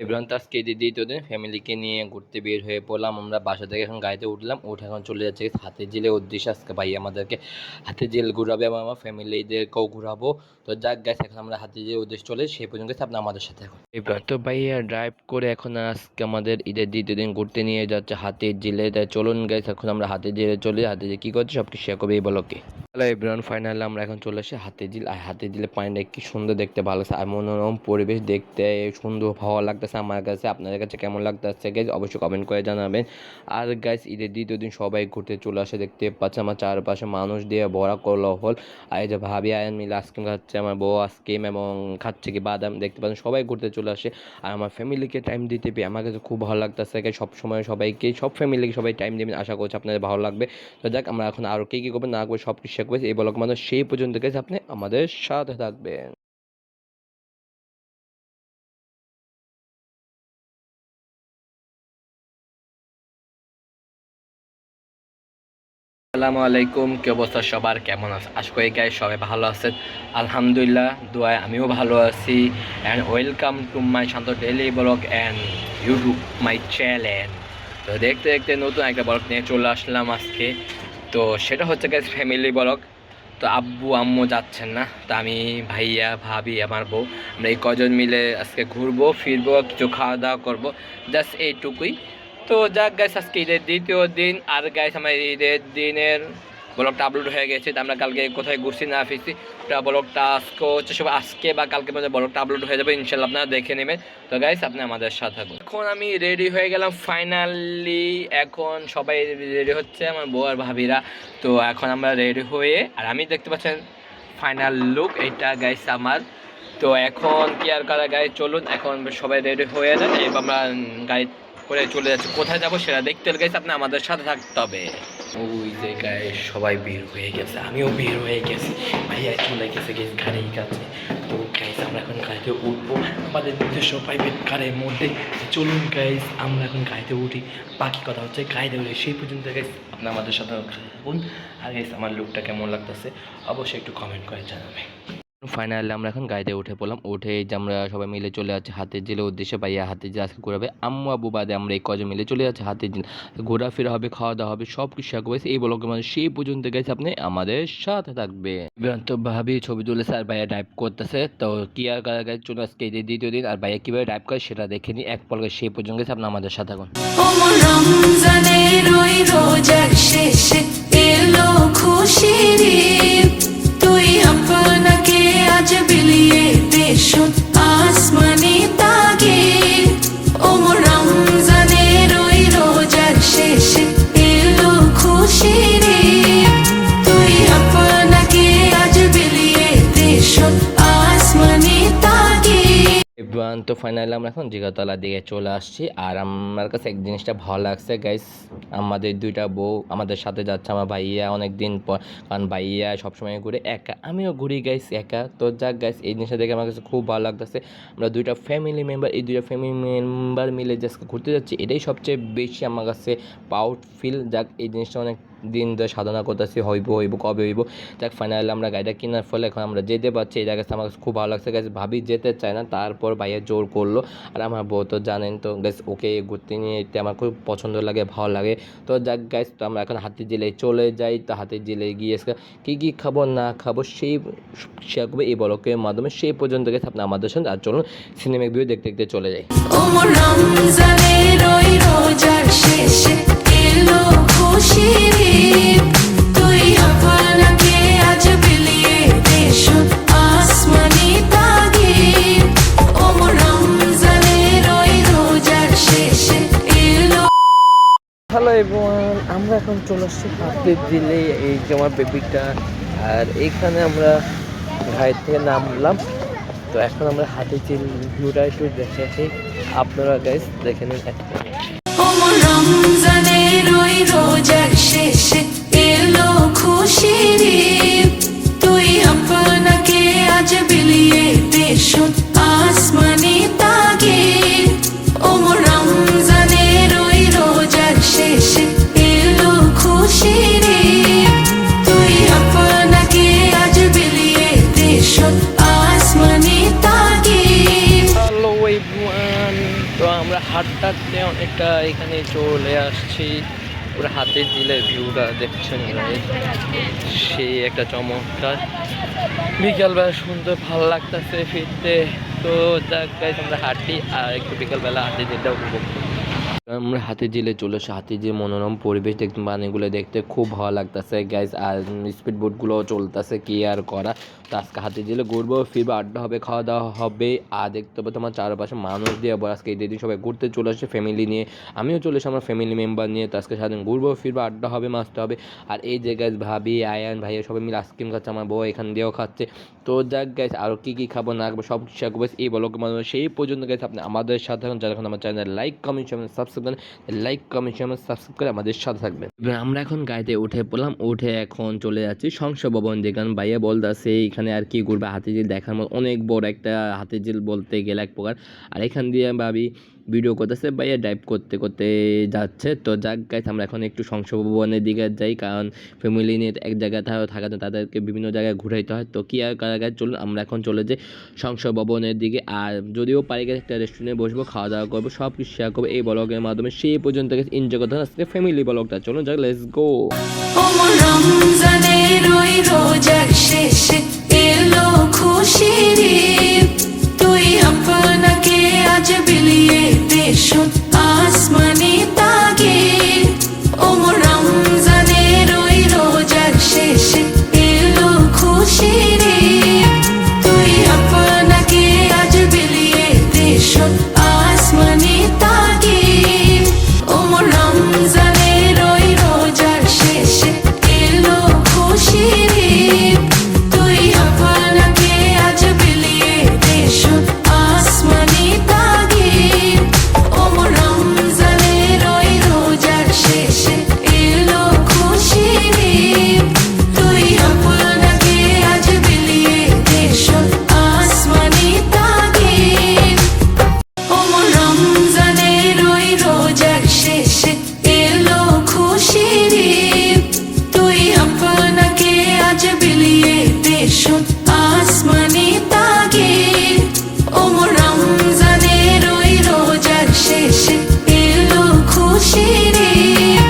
Everyone, তো আজকে ঈদের দ্বিতীয় দিন ফ্যামিলিকে নিয়ে ঘুরতে বের হয়ে পড়লাম। আমরা বাসা থেকে এখন গাড়িতে উঠলাম, উঠে এখন চলে যাচ্ছে হাতির ঝিলের উদ্দেশ্যে। আজকে ভাই আমাদেরকে হাতির ঝিল ঘুরাবে এবং আমার ফ্যামিলিদেরকেও ঘুরাবো। তো যাক গাইস, এখন আমরা হাতির ঝিলের উদ্দেশ্যে চলে সেই পর্যন্ত আপনি আমাদের সাথে এখন এভরিওয়ান। তো ভাইয়া ড্রাইভ করে এখন আজকে আমাদের ঈদের দ্বিতীয় দিন ঘুরতে নিয়ে যাচ্ছে হাতির ঝিলে। তাই চলুন গাইস, এখন আমরা হাতির ঝিলে চলে। হাতির ঝিলে কী করছে সব কিছু শেয়ার করবে এই ব্লগে। হ্যালো এভরিওয়ান, ফাইনালি আমরা এখন চলে আসি হাতির ঝিল। আর হাতির ঝিলের পানিটা কি সুন্দর দেখতে, ভালো লাগছে আর মনোরম পরিবেশ দেখতে সুন্দর ভালো লাগতেছে আমার কাছে। আপনাদের কাছে কেমন লাগতেছে গাইজ অবশ্যই কমেন্ট করে জানাবেন। আর গাইজ ঈদের দ্বিতীয় দিন সবাই ঘুরতে চলে আসে, দেখতে পাচ্ছে আমার চারপাশে মানুষ দিয়ে ভরা কোলাহল। আর এই যে ভাবি আয়ান মিলে আইসক্রিম খাচ্ছে, আমার বউ আইসক্রিম এবং খাচ্ছে কি বাদাম, দেখতে পাচ্ছেন সবাই ঘুরতে চলে আসে। আর আমার ফ্যামিলিকে টাইম দিতে পেয়ে আমার কাছে খুব ভালো লাগতেছে গাইজ। সবসময় সবাইকে সব ফ্যামিলিকে সবাই টাইম দেবেন, আশা করছি আপনাদের ভালো লাগবে। তো যাক, আমরা এখন আরও কী করবেন না করবো সব কিছু করবে এই ব্লগ মানুষ সেই পর্যন্ত গেছে, আপনি আমাদের সাথে থাকবেন। আসসালামু আলাইকুম, কি অবস্থা সবার, কেমন আছে? আশা করি গাইস সবাই ভালো আছেন। আলহামদুলিল্লাহ দোয়ায় আমিও ভালো আছি। And welcome to my Shanto daily blog and YouTube my channel. তো দেখতে দেখতে নতুন একটা ব্লগ নিয়ে চলে আসলাম আজকে। তো সেটা হচ্ছে গাইস ফ্যামিলি ব্লগ। তো আব্বু আম্মু যাচ্ছেন না, তো আমি, ভাইয়া, ভাবি, আমার বউ, আমরা এই কজন মিলে আজকে ঘুরবো ফিরবো, কিছু খাওয়া দাওয়া করবো, জাস্ট এইটুকুই। তো যাক গাইস, আজকে ঈদের দ্বিতীয় দিন। আর গাইস আমার ঈদের দিনের ব্লগটা আপলোড হয়ে গেছে। তো আমরা কালকে কোথায় ঘুরছি না ফিরছি ওটা ব্লগটা আজকে হচ্ছে সব আজকে বা কালকে মধ্যে ব্লগটা আপলোড হয়ে যাবে ইনশাল্লাহ, আপনারা দেখে নেবেন। তো গাইস আপনি আমাদের সাথে থাকুন। এখন আমি রেডি হয়ে গেলাম ফাইনালি। এখন সবাই রেডি হচ্ছে, আমার বউ আর ভাবিরা। তো এখন আমরা রেডি হয়ে, আর আমি দেখতে পাচ্ছেন ফাইনাল লুক এটা গাইস আমার। তো এখন কি আর করা গাইস, চলুন এখন সবাই রেডি হয়ে যান। এবার আমরা গাড়ি করে চলে যাচ্ছে, কোথায় যাবো সেটা দেখতে হলে গাইস আপনি আমাদের সাথে থাকতে হবে। ওই যে গাইস সবাই বের হয়ে গেছে, আমিও বের হয়ে গেছি, ভাইয়া চলে গেছে গাইস গাড়ির কাছে। তো গাইস আমরা এখন গাড়িতে উঠবো, আমাদের নিজস্ব প্রাইভেট কারের মধ্যে। চলুন গাইস আমরা এখন গাড়িতে উঠি, বাকি কথা হচ্ছে গাড়িতে উঠে সেই পর্যন্ত গাইস আপনি আমাদের সাথে থাকুন। আর গাইস আমার লুকটা কেমন লাগতেছে অবশ্যই একটু কমেন্ট করে জানাবেন। ফাইনালি আমরা এখন গাড়িতে উঠে পড়লাম, উঠে যে আমরা সবাই মিলে চলে যাচ্ছি হাতির ঝিলের উদ্দেশ্যে। ভাইয়া হাতির ঝিল আজকে ঘুরাবে, আম্মু আব্বু বাদে আমরা এই কজন মিলে চলে যাচ্ছি হাতির ঝিল। ঘোরাফেরা হবে, খাওয়া দাওয়া হবে, সব কিছু শেয়ার করবে এই ব্লগের মধ্যে সেই পর্যন্ত গেছে আপনি আমাদের সাথে থাকবে। তো ভাবি ছবি তুলেছে আর ভাইয়া ড্রাইভ করতেছে। তো কি আর করা গেছে, চলে আজকে এই দ্বিতীয় দিন আর ভাইয়া কীভাবে ড্রাইভ করে সেটা দেখে নিই এক পলকে। সেই পর্যন্ত গেছে আপনি আমাদের সাথে থাকুন। রমজানের ওই রোজার শেষে এলো খুশির ঈদ, তুই আপনাকে আজ বিলিয়ে দেশ আসমানি তাগিদ। ওমর রমজানের ওই রোজার শেষে এলো খুশির ঈদ, তুই আপনাকে আজ বিলিয়ে দেশ আসমানি তাগিদ। তো ফাইনালি আমরা এখন জিগাতলা দিকে চলে আসছি। আর আমার কাছে এক জিনিসটা ভালো লাগছে গাইস, আমাদের দুইটা বউ আমাদের সাথে যাচ্ছে। আমার ভাইয়া অনেক দিন পর, কারণ ভাইয়া সবসময় ঘুরে একা, আমিও ঘুরি গাইস একা। তো যাক গাইস, এই জিনিসটা দেখে আমার কাছে খুব ভালো লাগতেছে। আমরা দুইটা ফ্যামিলি মেম্বার, এই দুইটা ফ্যামিলি মেম্বার মিলে জাস্ট ঘুরতে যাচ্ছি, এটাই সবচেয়ে বেশি আমার কাছে প্রাউড ফিল। যাক এই জিনিসটা অনেক দিন ধরে সাধনা করতেছি, হইব কবে হইব। যাক ফাইনালি আমরা গাড়িটা কেনার ফলে এখন আমরা যেতে পারছি। এই জায়গাতে আমার খুব ভালো লাগছে গাইস। ভাবি যেতে চায় না, তারপর ভাইয়া জোর করলো। আর আমার বউ তো জানেন তো গাইস, ওকে ঘুরতে নিয়ে যেতে আমার খুব পছন্দ লাগে, ভালো লাগে। তো যাক গাইস, তো আমরা এখন হাতির ঝিলে চলে যাই। তো হাতির ঝিলে গিয়ে কী কী খাবো না খাবো সেই শেয়ার করবো এই ব্লগের মাধ্যমে। সেই পর্যন্ত গেছে আপনি আমাদের সঙ্গে। আর চলুন সিনেমিক ভিউ দেখতে দেখতে চলে যাই। ওমর রমজানের ওই রোজার শেষে এলো খুশির ঈদ, তুই আপনাকে আজ বিলিয়ে দেশ আসমানি তাগিদ। ওমর রমজানের ওই রোজার শেষে এলো। হ্যালো এভরিওয়ান, আমরা এখন চলে আসছি হাতির ঝিলে। এই যে আমার বেবিটা, আর এইখানে আমরা গাড়ি থেকে নামলাম। তো এখন আমরা হাতির ঝিল ভিউটা একটু দেখে আসি, আপনারা গাইস দেখে নিন। ওমর রমজানের ওই রোজার শেষে এলো খুশির ঈদ, তুই আপনাকে আজ বিলিয়ে দেশ আসমানি তাগিদ। ওমর রমজানের ওই রোজার শেষে এলো খুশির ঈদ, তুই আপনাকে আজ বিলিয়ে দেশ আসমানি তাগিদ। হ্যালো এভরিওয়ান, তো তো আমরা হাঁটতে অনেকটা এখানে চলে আসছি। পুরো হাতের দিলে ভিউটা দেখছেন guys। সেই একটা চমৎকার বিকালবেলা সুন্দর ভালো লাগতেছে ফিরতে। তো যাক গাইস আমরা হাঁটি আর একটু বিকালবেলা হাঁটি দিলটা উপভোগ করি। আমরা হাতি ঝিলে চলে আসি। হাতি যে মনোরম পরিবেশ দেখতে পানিগুলো দেখতে খুব ভালো লাগতেছে গাইজ। আর স্পিড বোটগুলোও চলতেছে, কি আর করা। তো আজকে হাতি ঝিলে ঘুরবো ফিরবো, আড্ডা হবে, খাওয়া দাওয়া হবে। আর দেখতে পাবো তোমার চারপাশে মানুষ দিয়ে আজকে এই দিন সবাই ঘুরতে চলে আসছে ফ্যামিলি নিয়ে। আমিও চলে এসে আমার ফ্যামিলি মেম্বার নিয়ে। তো আজকে সারাদিন ঘুরবো ফিরবো, আড্ডা হবে, মাসতে হবে। আর এই যে গাইজ ভাবি আয়ান ভাইয়া সবাই মিলে আইসক্রিম খাচ্ছে, আমার বউ এখান দিয়েও খাচ্ছে। তো যাক গাইজ আরও কী কী খাবো না খাবো সব শেয়ার করবো এই ব্লগের মাধ্যমে। সেই পর্যন্ত গাইজ আপনি আমাদের সাথে থাকুন। যারা এখন আমার চ্যানেল লাইক কমেন্ট সাবস্ক্রাইব করেন, লাইক কমেন্ট সাবস্ক্রাইব করে আমাদের সাথে থাকবেন। আমরা এখন গাড়িতে উঠে পড়লাম, উঠে এখন চলে যাচ্ছি সংসদ ভবন। যেখানে ভাইয়া বলতেছে এখানে আর কি ঘুরবে, হাতিঝিল দেখার মতো অনেক বড় একটা হাতিঝিল বলতে গেলে এক প্রকার। আর এখান দিয়ে ভাবি ভিডিও করতেছে, ভাইয়া ড্রাইভ করতে করতে যাচ্ছে। তো যাক গাইস আমরা এখন একটু সংসদ ভবনের দিকে যাই, কারণ ফ্যামিলি নিয়ে এক জায়গায় থাকাতে তাদেরকে বিভিন্ন জায়গায় ঘুরাইতে হয়। তো কি আর জায়গায় চলুন আমরা এখন চলে যাই সংসদ ভবনের দিকে। আর যদিও পারি গেছে একটা রেস্টুরেন্টে বসবো, খাওয়া দাওয়া করবো, সব কিছু শেয়ার করবো এই ব্লগের মাধ্যমে। সেই পর্যন্ত এনজয় করতে হবে আজকে ফ্যামিলি ব্লগটা। চলুন যাক, লেটস গো। ওমন রমজানের ওই রোজার শেষে এলো খুশির ঈদ। তুই আপনাকে আজ বিলিয়ে দে শোন আসমানি তাগিদ। ওমন রমজানের ওই রোজার শেষে এলো খুশির ঈদ। তুই আপনাকে আজ বিলিয়ে দে শোন আসমানি তাগিদ। ওমন রমজানের ওই রোজার শেষে এলো খুশির ঈদ। তুই আপনাকে আজ বিলিয়ে দে শোন আসমানি তাগিদ। ওমন রমজানের ওই রোজার শেষে এলো খুশির ঈদ। তুই আপনাকে আজ বিলিয়ে দে শোন আসমানি তাগিদ। ওমন রমজানের ওই রোজার শেষে এলো খুশির ঈদ। তুই আপনাকে আজ বিলিয়ে দে শোন আসমানি তাগিদ। ওমন রমজানের ওই রোজার শেষে এলো খুশির ঈদ।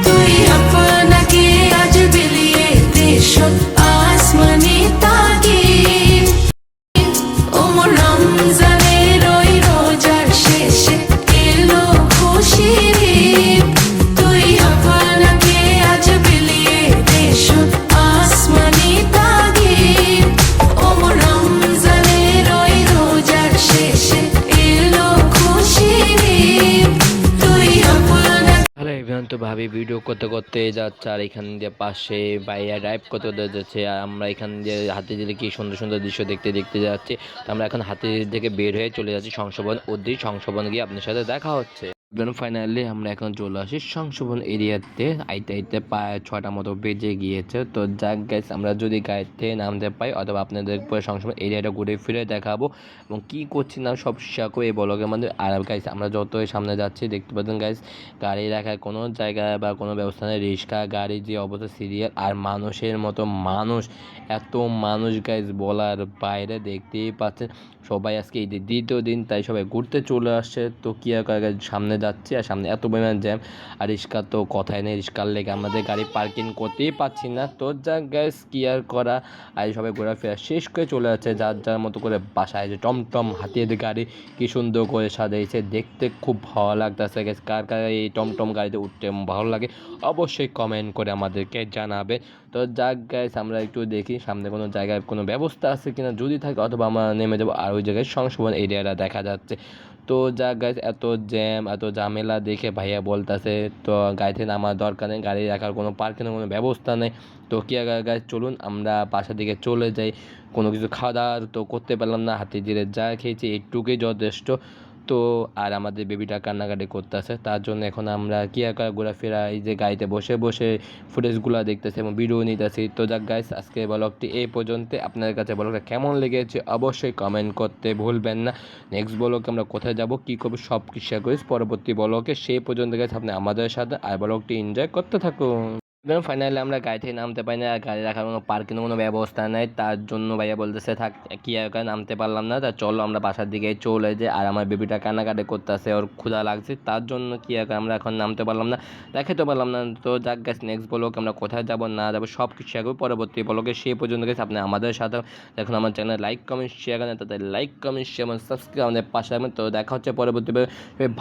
তুই আপনাকে আজ বিলিয়ে দে শোন আসমানি তাগিদ। ওমন রমজানের ওই রোজার শেষে এলো খুশির ঈদ। তুই আপনাকে আজ বিলিয়ে দে শোন আসমানি তাগিদ। ওমন রমজানের ওই রোজার শেষে এলো খুশির ঈদ। তুই আপনাকে হ্যালো এভরিওয়ান, তো ভাবি ভিডিও করতে করতে যাচ্ছে আর এখান দিয়ে পাশে ভাইয়া ড্রাইভ করতে করতে যাচ্ছে। আর আমরা এখান দিয়ে হাতি দিলে কি সুন্দর সুন্দর দৃশ্য দেখতে দেখতে যাচ্ছি। তো আমরা এখন হাতি থেকে বের হয়ে চলে যাচ্ছি সংশোধন উদ্দিন। সংশোধন গিয়ে আপনার সাথে দেখা হচ্ছে। ফাইনালি আমরা এখন চলে আসি সংশোধন এরিয়াতে। আইতে আইতে প্রায় 6টা মতো বেজে গিয়েছে। তো যাক গাইস আমরা যদি গাড়িতে নামতে পাই অথবা আপনাদের পরে সংশোধন এরিয়াটা ঘুরে ফিরে দেখাবো এবং কী করছি না সব শেয়ার করে এই ব্লগের মধ্যে। আর গাইস আমরা যতই সামনে যাচ্ছি দেখতে পাচ্ছেন গাইস গাড়ি রাখার কোনো জায়গায় বা কোনো ব্যবস্থা নেই। রিক্সা গাড়ি যে অবস্থা সিরিয়াল, আর মানুষের মতো মানুষ, এত মানুষ গাইস বলার বাইরে। দেখতেই পাচ্ছেন সবাই আজকে এই দ্বিতীয় দিন, তাই সবাই ঘুরতে চলে আসছে। তো কী আর সামনে যাচ্ছি আর সামনে এত পরিমাণ জ্যাম। আর রিক্সা তো কথাই নেই, রিক্সার লেগে আমাদের গাড়ি পার্কিং করতেই পারছি না। তো যাক গাইস কী আর করা, আর সবাই ঘোরাফেরা শেষ করে চলে যাচ্ছে যার যার মতো করে বাসায়। যে টমটম হাতির গাড়ি কি সুন্দর করে সাজাইছে, দেখতে খুব ভালো লাগতেছে গাইস। কার কার এই টমটম গাড়িতে উঠতে ভালো লাগে অবশ্যই কমেন্ট করে আমাদেরকে জানাবে। তো যাক গাইস আমরা একটু দেখি সামনে কোনো জায়গায় কোনো ব্যবস্থা আছে কিনা, যদি থাকে অথবা আমরা নেমে যাবো। আর ওই জায়গায় সংশোধন এরিয়াটা দেখা যাচ্ছে। তো যাক গাইস এত জ্যাম এত ঝামেলা দেখে ভাইয়া বলতেছে তো গাড়িতে নামার দরকার নেই, গাড়ি রাখার কোনো পার্কিংয়ের কোনো ব্যবস্থা নেই। তো কি আর গাইস চলুন আমরা বাসার দিকে চলে যাই। কোনো কিছু খাওয়া দাওয়া তো করতে পারলাম না, হাতে জিরে যা খেয়েছি এইটুকুই যথেষ্ট। তো আর আমাদের বেবিটা কান্নাকাটি করতেছে, তার জন্য এখন আমরা কি আর ঘোরাফেরা এই যে গাড়িতে বসে বসে ফুটেজগুলো দেখতেছি এবং ভিডিও নিতেছি। তো যাক গাইস আজকে ব্লগটি এই পর্যন্ত। আপনাদের কাছে ব্লগটা কেমন লেগেছে অবশ্যই কমেন্ট করতে ভুলবেন না। নেক্সট ব্লগে আমরা কোথায় যাব কী করবো সব কিছু শেয়ার করিস পরবর্তী ব্লগে। সেই পর্যন্ত গাইস আপনি আমাদের সাথে আর ব্লগটি এনজয় করতে থাকুন। এবং ফাইনালি আমরা গাড়ি থেকে নামতে পারি না, আর গাড়ি রাখার কোনো পার্কিং কোনো ব্যবস্থা নেই, তার জন্য ভাইয়া বলতেছে থাক কি আর করে নামতে পারলাম না, তা চলো আমরা বাসার দিকে চলে যাই। আর আমার বেবিটা কান্নাকাটি করতেছে, ওর ক্ষুধা লাগছে, তার জন্য কি আর করে আমরা এখন নামতে পারলাম না, দেখাতে পারলাম না। তো যাক গাছ নেক্সট ব্লগে আমরা কোথায় যাবো না যাবো সব কিছু শেয়ার করবো পরবর্তী ব্লগে। সেই পর্যন্ত গেছে আপনি আমাদের সাথে এখন আমার চ্যানেল লাইক কমেন্ট শেয়ার করেন, তাদের লাইক কমেন্ট শেয়ার এবং সাবস্ক্রাইব আমাদের পাশে থাকবেন। তো দেখা হচ্ছে পরবর্তী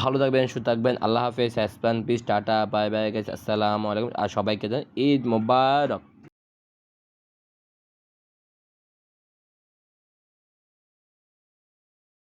ভালো থাকবেন, সুস্থ থাকবেন, আল্লাহ হাফেজ, হ্যাসপান peace, tata, bye bye guys, আসসালামু আলাইকুম। আর সবাইকে জানাই ঈদ মোবারক।